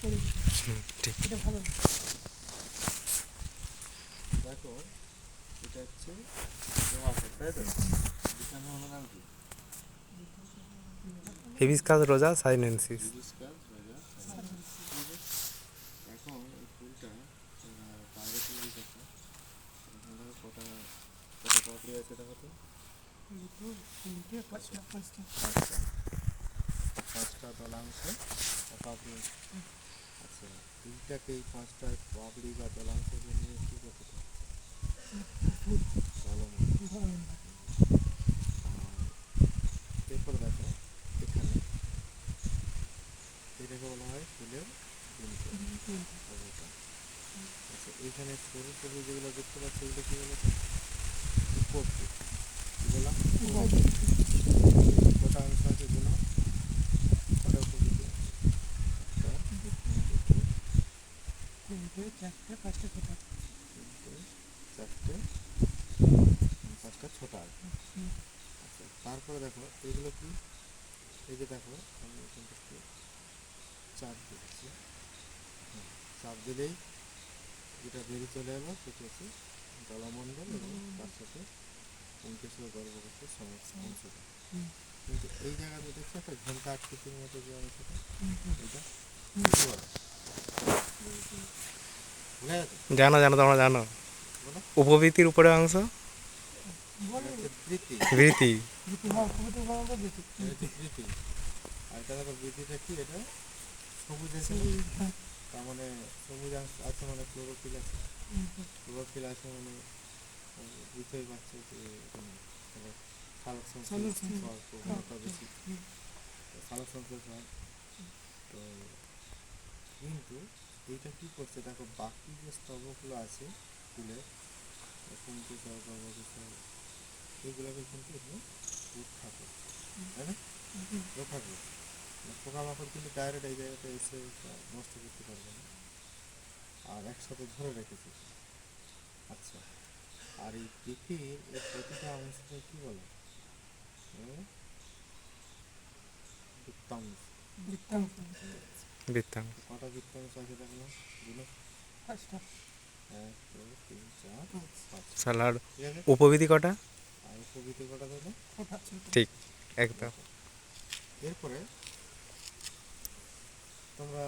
ঠিক। এটা ভালো। দেখো এটা হচ্ছে জোয়ার, তাই তো? এখানে হলো নাম কি? হিবিস্কাস রোজা সাইনেন্সিস। হিবিস্কাস রোজা সাইনেন্সিস। এখন এই ফুলটা বাইরে তৈরি করতে এখানে দেখো কটা কটা পাপড়ি আছে দেখো তো। পাঁচটা পাঁচটা পাঁচটা তলাংশ পাপড়ি আছে। আচ্ছা, এইটাকে এই পাঁচটা পাপড়ি বা তলাংশকে নিয়ে কী করতে হবে? এরপর দেখো এখানে এটাকে বলা হয় ফুলের অবতা। আচ্ছা, এইখানে সরু সরু যেগুলো দেখতে পাচ্ছি এগুলো কী বলো তো? উপবৃত্ত। কী বললাম? কটা অংশ আছে এগুলো? কটা উপবৃত্ত? চারটে পাঁচটা ছোটা। চারটে পাঁচটা ছোটা আছে। আচ্ছা, তারপরে দেখো এগুলো কি? এই যে দেখো আমি এখান থেকে চাপ দিচ্ছি, চাপ দিলেই যেটা বেরিয়ে চলে এলো সেটা হচ্ছে জলমণ্ডল এবং তার সাথে পুংকেশীয় গর্ভকোষের অংশটা। কিন্তু এই জায়গাতে দেখছো একটা ঘন্টা আকৃতির মতো যে অংশটা, এটা জানো জানো তোমরা জানো উপবৃত্তির উপরে অংশ বৃত্তি। বৃত্তি। বৃত্তি। আর এটা দেখো বৃত্তিটা কি? এটা সবুজ আছে, তার মানে সবুজ আছে মানে ক্লোরোফিল আছে। ক্লোরোফিল আছে মানে বুঝতেই পারছো যে সালোক সংশ্লেষ হওয়ার প্রবণতা বেশি, সালোক সংশ্লেষ হয়। তো কিন্তু এইটা কী করছে দেখো, বাকি যে স্তবকগুলো আছে ফুলের পুংকেশর গর্ভকেশর এইগুলোকে কিন্তু এখানে রক্ষা করছে, তাই না? রক্ষা করছে। পোকামাকড় কিন্তু ডাইরেক্ট এই জায়গাতে এসে নষ্ট করতে পারবে না, আর একসাথে ধরে রেখেছে। আচ্ছা, আর এই পিঠির এই প্রতিটা অংশকে কী বলে? বৃত্তাংশ। বৃত্তাংশ। কটা বৃত্তাংশ আছে দেখলাম? গুলো পাঁচটা। 1 2 3 4 5। সালার ঠিক আছে। উপবৃত্তি কটা? আর উপবৃত্তি কটা দেখো? ঠিক, একদম। এরপরে তোমরা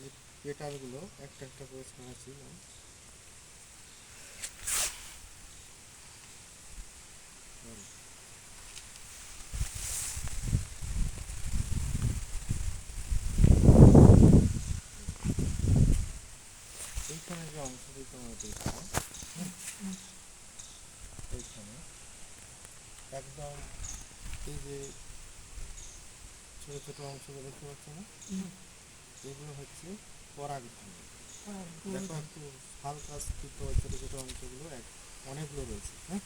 এই পেটালগুলো একটা একটা করে ছাড়াচ্ছি না? এইখানে যে অংশটি তোমরা দেখছো, এইখানে একদম এই যে ছোটো ছোটো অংশগুলো দেখতে পাচ্ছ না? এগুলো হচ্ছে পরাগধানী। দেখো একটু হালকা স্ফীত ছোটো ছোটো অংশগুলো অনেকগুলো রয়েছে, হ্যাঁ?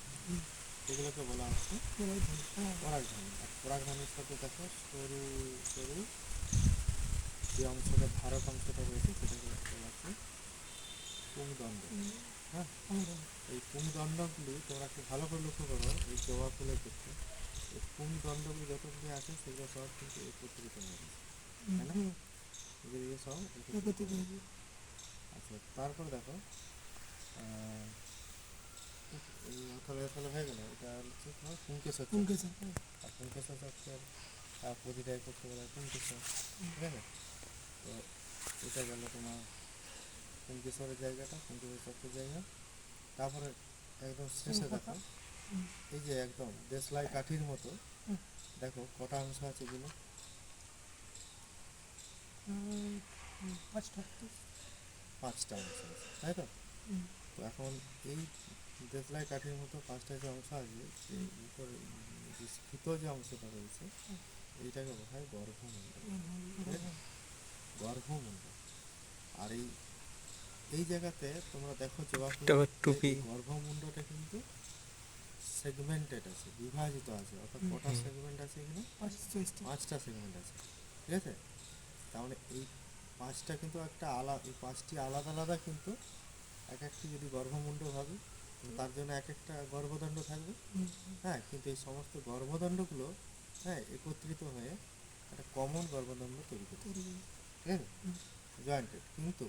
এগুলোকে বলা হচ্ছে পরাগধানী। আর পরাগধানীর সাথে দেখো সরু সরু যে অংশটা ধারক অংশটা রয়েছে সেটাকে বলা হচ্ছে পুংদণ্ড। হ্যাঁ, এই পুংদণ্ডগুলি তোমরা একটু ভালো করে লক্ষ্য করো এই জবা ফুলের ক্ষেত্রে এই পুংদণ্ডগুলি যতগুলি আছে সেগুলো সব কিন্তু একত্রিত হয়ে গেছে, তাই না? এগুলো সব একত্রিত। আচ্ছা, তারপর দেখো এই অথলে অথলে হয়ে গেল, এটা হচ্ছে তোমার পুংকেশর। আর পুংকেশর চক্রের প্রতিটা একত্র বলা হয় পুংকেশর, ঠিক আছে? তো এটা গেল তোমার পুংকেশরের জায়গাটা, পুংকেশর চক্রের জায়গা। তারপরে একদম শেষে দেখো এই যে একদম দেশলাই কাঠির মতো দেখো কটা অংশ আছে এগুলো? পাঁচটা অংশ আছে, তাই তো? তো এখন এই দেশলাই কাঠির মতো পাঁচটা যে অংশ আছে, যে উপরে যে স্ফীত যে অংশটা রয়েছে এইটাকে বলা হয় গর্ভমণ্ডল। গর্ভমণ্ডল। আর এই এই জায়গাতে তোমরা দেখো জবা টুপি। গর্ভমণ্ডলটা কিন্তু সেগমেন্টেড আছে, বিভাজিত আছে। অর্থাৎ কটা সেগমেন্ট আছে এখানে? পাঁচটা সেগমেন্ট আছে, ঠিক আছে? তার মানে এই পাঁচটা কিন্তু একটা আলাদা, এই পাঁচটি আলাদা আলাদা কিন্তু এক একটি যদি গর্ভমুণ্ড ভাবে তার জন্য এক একটা গর্ভদণ্ড থাকবে, হ্যাঁ? কিন্তু এই সমস্ত গর্ভদণ্ডগুলো, হ্যাঁ, একত্রিত হয়ে একটা কমন গর্ভদণ্ড তৈরি করছে, ঠিক আছে? জয়েন্টেড, কিন্তু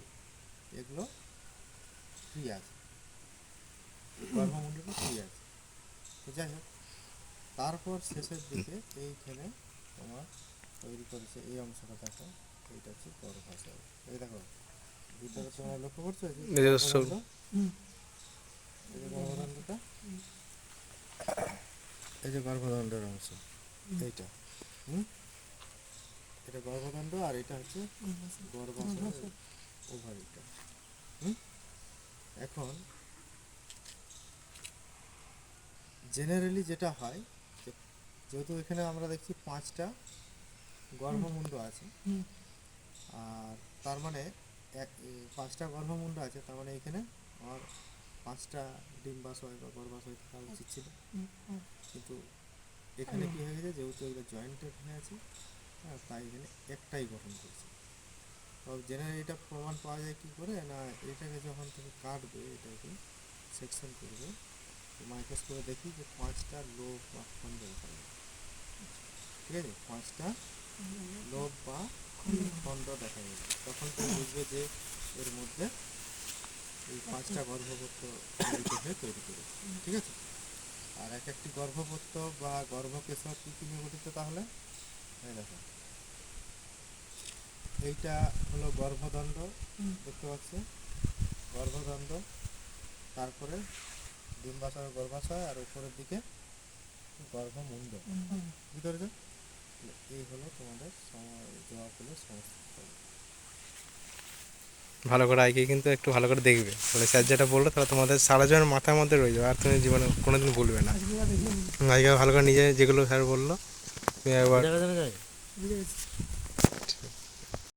এগুলো ফ্রি আছে, গর্ভমুণ্ডটা ফ্রি আছে। তো যাই হোক, তারপর শেষের দিকে এইখানে তোমার তৈরি করেছে এই অংশটা, দেখো এইটা হচ্ছে গর্ভাশয়। এই দেখো ভিতরে তোমরা লক্ষ্য করছো এই যে নিজস্ব গর্ভদণ্ড, এই যে গর্ভদণ্ডটা, এই যে গর্ভদণ্ডের অংশ এইটা, এটা গর্ভদণ্ড, আর এটা হচ্ছে গর্ভাশয় ওভারিটা। এখন জেনারেলি যেটা হয়, যেহেতু এখানে আমরা দেখছি 5টা গর্ভমুণ্ড আছে, আর তার মানে 5টা গর্ভমুণ্ড আছে, তার মানে এখানে আমার 5টা ডিম্বাশয় বা গর্ভাশয় থাকা উচিত ছিল, কিন্তু এখানে কি হয়ে গেছে, যেহেতু এগুলো জয়েন্টেড হয়ে আছে, তাই এখানে একটাই গঠন করছে। তো জেনারেলি এটা প্রমাণ পাওয়া যায় কী করে না, এটাকে যখন তুমি কাটবে, এটাকে সেকশন করবে, মাইক্রোস্কোপে দেখি যে 5টা লোব বা খণ্ড দেখা যায়, ঠিক আছে, 5টা লোব বা খণ্ড দেখা যাবে, তখন তুমি বুঝবে যে এর মধ্যে এই 5টা গর্ভপত্র হয়ে তৈরি করেছে, ঠিক আছে। আর এক একটি গর্ভপত্র বা গর্ভকেশর কী কী নিয়ে গঠিত তাহলে, এই দেখো এইটা হলো গর্ভদণ্ড, দেখতে পাচ্ছ গর্ভদণ্ড, তারপরে ডিম্বাশয় গর্ভাশয়, আর উপরের দিকে গর্ভমুণ্ড, বুঝতে পেরেছ? এই হলো তোমাদের জবাব হলো সমস্ত। ভালো করে আইকে কিন্তু একটু ভালো করে দেখবে, তাহলে স্যার যেটা বললো তাহলে তোমাদের সারা জীবন মাথার মধ্যে রয়ে যাবে, আর তুমি জীবনে কোনোদিন ভুলবে না। আজকে দেখি আইকে ভালো করে নিজে যেগুলো স্যার বললো তুমি একবার বুঝে গেছি।